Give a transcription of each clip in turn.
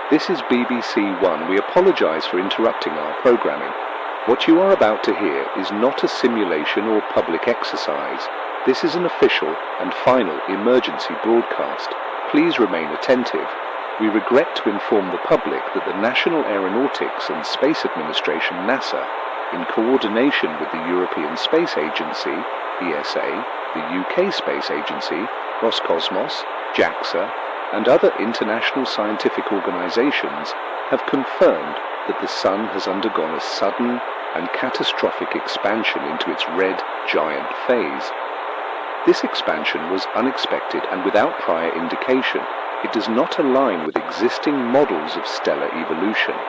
This is BBC One. We apologize for interrupting our programming. What you are about to hear is not a simulation or public exercise. This is an official and final emergency broadcast. Please remain attentive. We regret to inform the public that the National Aeronautics and Space Administration (NASA), in coordination with the European Space Agency (ESA), the UK Space Agency, Roscosmos, JAXA, and other international scientific organizations, have confirmed that the Sun has undergone a sudden and catastrophic expansion into its red giant phase. This expansion was unexpected and without prior indication. It does not align with existing models of stellar evolution.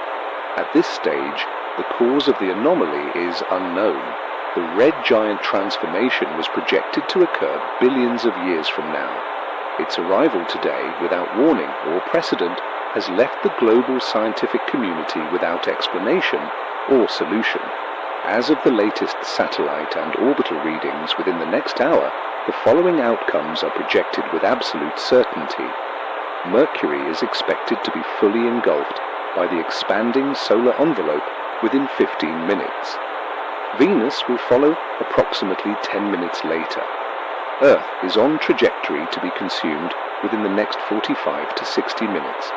At this stage, the cause of the anomaly is unknown. The red giant transformation was projected to occur billions of years from now. Its arrival today, without warning or precedent, has left the global scientific community without explanation or solution. As of the latest satellite and orbital readings within the next hour, the following outcomes are projected with absolute certainty. Mercury is expected to be fully engulfed by the expanding solar envelope within 15 minutes. Venus will follow approximately 10 minutes later. Earth is on trajectory to be consumed within the next 45 to 60 minutes.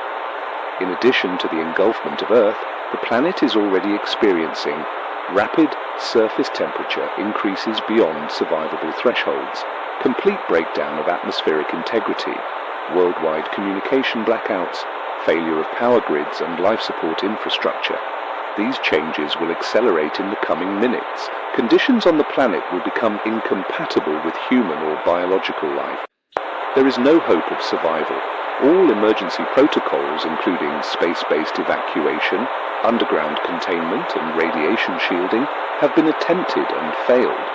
In addition to the engulfment of Earth, the planet is already experiencing rapid surface temperature increases beyond survivable thresholds, complete breakdown of atmospheric integrity, worldwide communication blackouts, failure of power grids and life support infrastructure. These changes will accelerate in the coming minutes. Conditions on the planet will become incompatible with human or biological life. There is no hope of survival. All emergency protocols, including space-based evacuation, underground containment and radiation shielding, have been attempted and failed.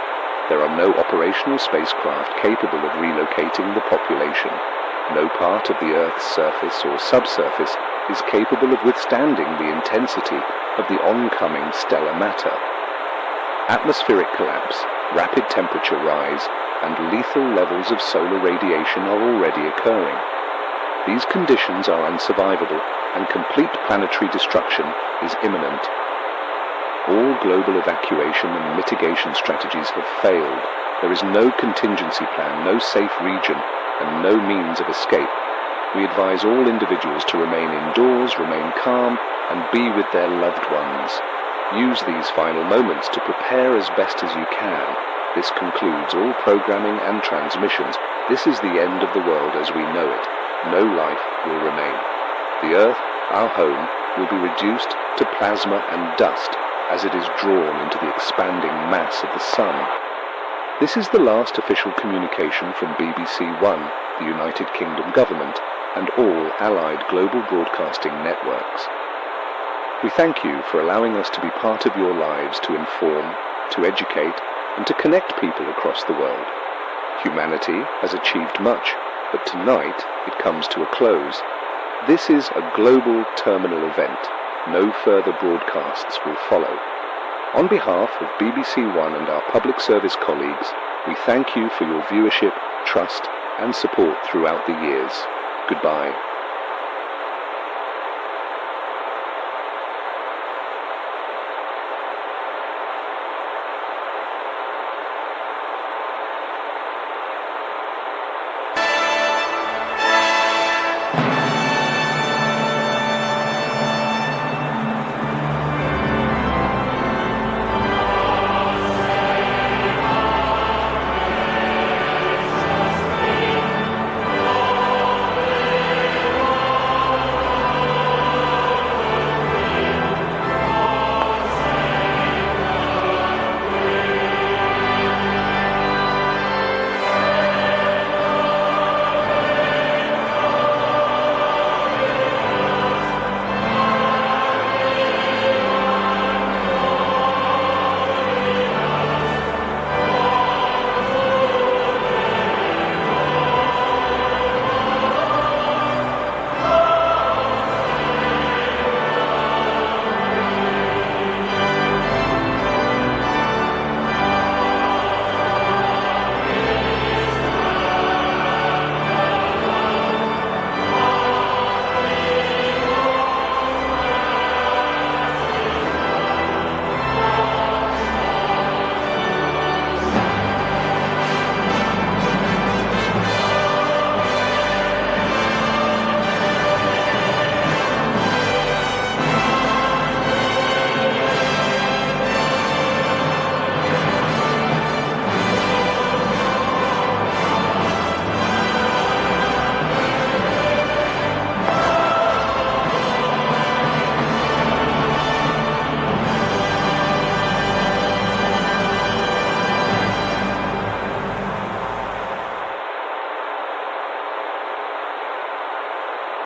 There are no operational spacecraft capable of relocating the population. No part of the Earth's surface or subsurface is capable of withstanding the intensity of the oncoming stellar matter. Atmospheric collapse, rapid temperature rise, and lethal levels of solar radiation are already occurring. These conditions are unsurvivable, and complete planetary destruction is imminent. All global evacuation and mitigation strategies have failed. There is no contingency plan, no safe region, and no means of escape. We advise all individuals to remain indoors, remain calm, and be with their loved ones. Use these final moments to prepare as best as you can. This concludes all programming and transmissions. This is the end of the world as we know it. No life will remain. The Earth, our home, will be reduced to plasma and dust as it is drawn into the expanding mass of the Sun. This is the last official communication from BBC One, the United Kingdom government, and all allied global broadcasting networks. We thank you for allowing us to be part of your lives, to inform, to educate, and to connect people across the world. Humanity has achieved much, but tonight it comes to a close. This is a global terminal event. No further broadcasts will follow. On behalf of BBC One and our public service colleagues, we thank you for your viewership, trust, and support throughout the years. Goodbye.